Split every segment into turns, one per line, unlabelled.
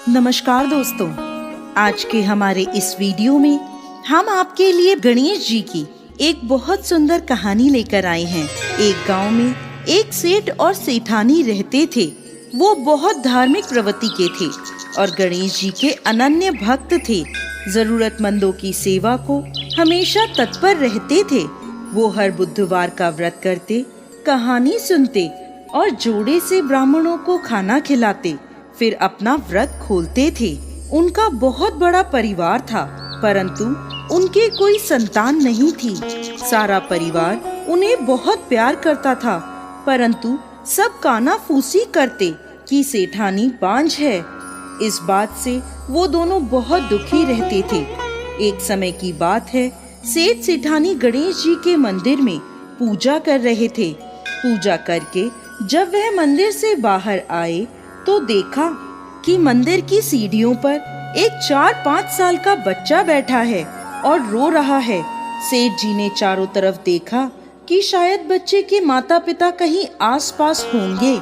नमस्कार दोस्तों, आज के हमारे इस वीडियो में हम आपके लिए गणेश जी की एक बहुत सुंदर कहानी लेकर आए हैं। एक गांव में एक सेठ और सेठानी रहते थे। वो बहुत धार्मिक प्रवृत्ति के थे और गणेश जी के अनन्य भक्त थे। जरूरतमंदों की सेवा को हमेशा तत्पर रहते थे। वो हर बुधवार का व्रत करते, कहानी सुनते और जोड़े से ब्राह्मणों को खाना खिलाते, फिर अपना व्रत खोलते थे। उनका बहुत बड़ा परिवार था, परंतु उनके कोई संतान नहीं थी। सारा परिवार उन्हें बहुत प्यार करता था, परंतु सब कानाफूसी करते कि सेठानी बांझ है। इस बात से वो दोनों बहुत दुखी रहते थे। एक समय की बात है, सेठ सेठानी गणेश जी के मंदिर में पूजा कर रहे थे। पूजा करके जब वह मंदिर से बाहर आए तो देखा कि मंदिर की सीढ़ियों पर एक 4-5 साल का बच्चा बैठा है और रो रहा है। सेठ जी ने चारों तरफ देखा कि शायद बच्चे के माता पिता कहीं आसपास होंगे,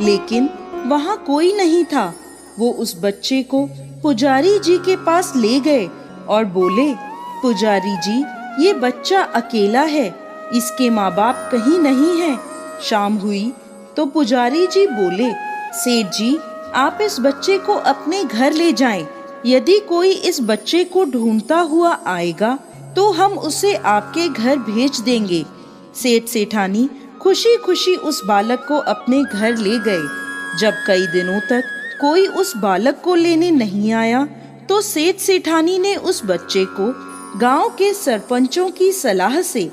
लेकिन वहाँ कोई नहीं था। वो उस बच्चे को पुजारी जी के पास ले गए और बोले, पुजारी जी, ये बच्चा अकेला है, इसके माँ बाप कहीं नहीं है। शाम हुई तो पुजारी जी बोले, सेठ जी, आप इस बच्चे को अपने घर ले जाएं। यदि कोई इस बच्चे को ढूंढता हुआ आएगा तो हम उसे आपके घर भेज देंगे। सेठ सेठानी खुशी खुशी उस बालक को अपने घर ले गए। जब कई दिनों तक कोई उस बालक को लेने नहीं आया तो सेठ सेठानी ने उस बच्चे को गांव के सरपंचों की सलाह से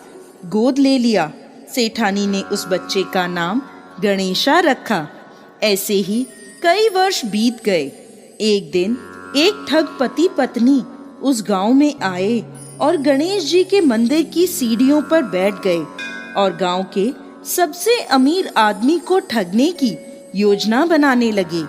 गोद ले लिया। सेठानी ने उस बच्चे का नाम गणेशा रखा। ऐसे ही कई वर्ष बीत गए। एक दिन एक ठग पति पत्नी उस गांव में आए और गणेश जी के मंदिर की सीढ़ियों पर बैठ गए और गांव के सबसे अमीर आदमी को ठगने की योजना बनाने लगे।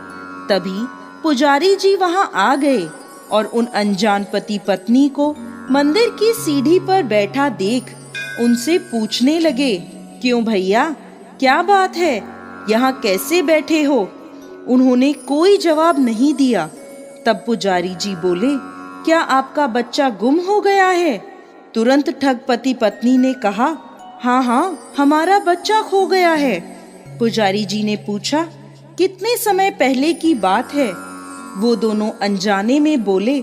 तभी पुजारी जी वहां आ गए और उन अनजान पति पत्नी को मंदिर की सीढ़ी पर बैठा देख उनसे पूछने लगे, क्यों भैया, क्या बात है, यहाँ कैसे बैठे हो? उन्होंने कोई जवाब नहीं दिया। तब पुजारी जी बोले, क्या आपका बच्चा गुम हो गया है? तुरंत ठग पति पत्नी ने कहा, हाँ, हमारा बच्चा खो गया है। पुजारी जी ने पूछा, कितने समय पहले की बात है? वो दोनों अनजाने में बोले,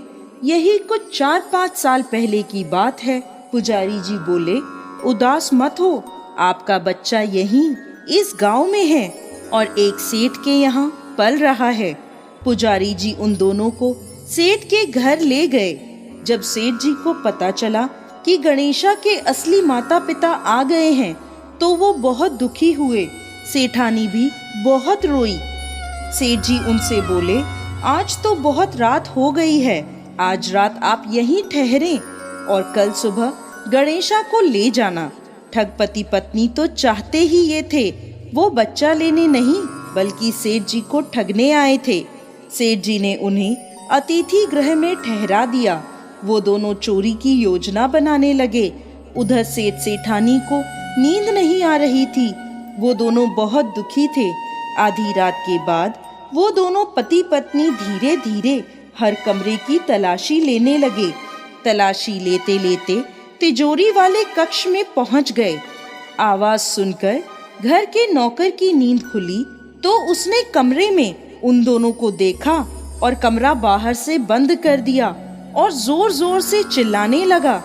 यही कुछ 4-5 साल पहले की बात है। पुजारी जी बोले, उदास मत हो, आपका बच्चा यहीं इस गांव में है और एक सेठ के यहाँ पल रहा है। पुजारी जी उन दोनों को सेठ के घर ले गए। जब सेठ जी को पता चला कि गणेशा के असली माता पिता आ गए हैं तो वो बहुत दुखी हुए। सेठानी भी बहुत रोई। सेठ जी उनसे बोले, आज तो बहुत रात हो गई है, आज रात आप यहीं ठहरें और कल सुबह गणेशा को ले जाना। ठगपति पत्नी तो चाहते ही ये थे, वो बच्चा लेने नहीं बल्कि सेठ जी को ठगने आए थे। सेठ जी ने उन्हें अतिथि गृह में ठहरा दिया। वो दोनों चोरी की योजना बनाने लगे। उधर सेठ सेठानी को नींद नहीं आ रही थी। वो दोनों बहुत दुखी थे। आधी रात के बाद वो दोनों पति पत्नी धीरे धीरे हर कमरे की तलाशी लेने लगे। तलाशी लेते लेते तिजोरी वाले कक्ष में पहुंच गए। आवाज सुनकर घर के नौकर की नींद खुली तो उसने कमरे में उन दोनों को देखा और कमरा बाहर से बंद कर दिया और जोर जोर से चिल्लाने लगा,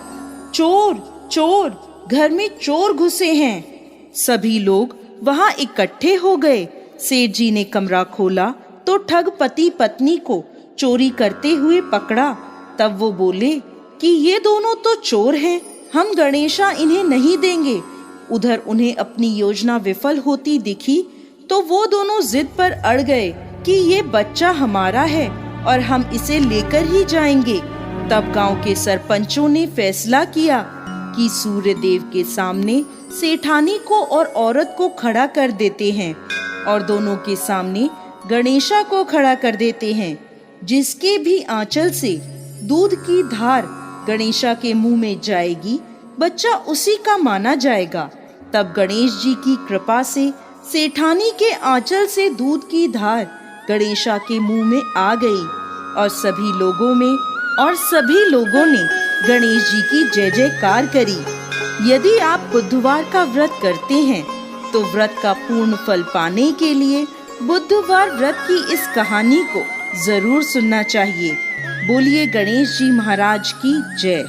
चोर चोर, घर में चोर घुसे हैं। सभी लोग वहां इकट्ठे हो गए। सेठ जी ने कमरा खोला तो ठग पति पत्नी को चोरी करते हुए पकड़ा। तब वो बोले कि ये दोनों तो चोर हैं, हम गणेशा इन्हें नहीं देंगे। उधर उन्हें अपनी योजना विफल होती दिखी तो वो दोनों जिद पर अड़ गए कि ये बच्चा हमारा है और हम इसे लेकर ही जाएंगे। तब गांव के सरपंचों ने फैसला किया कि सूर्य देव के सामने सेठानी को और औरत को खड़ा कर देते हैं और दोनों के सामने गणेशा को खड़ा कर देते हैं। जिसके भी आंचल से दूध की धार गणेशा के मुंह में जाएगी, बच्चा उसी का माना जाएगा। तब गणेश जी की कृपा से सेठानी के आंचल से दूध की धार गणेशा के मुंह में आ गई। और सभी लोगों ने गणेश जी की जय जयकार करी। यदि आप बुधवार का व्रत करते हैं तो व्रत का पूर्ण फल पाने के लिए बुधवार व्रत की इस कहानी को जरूर सुनना चाहिए। बोलिए गणेश जी महाराज की जय।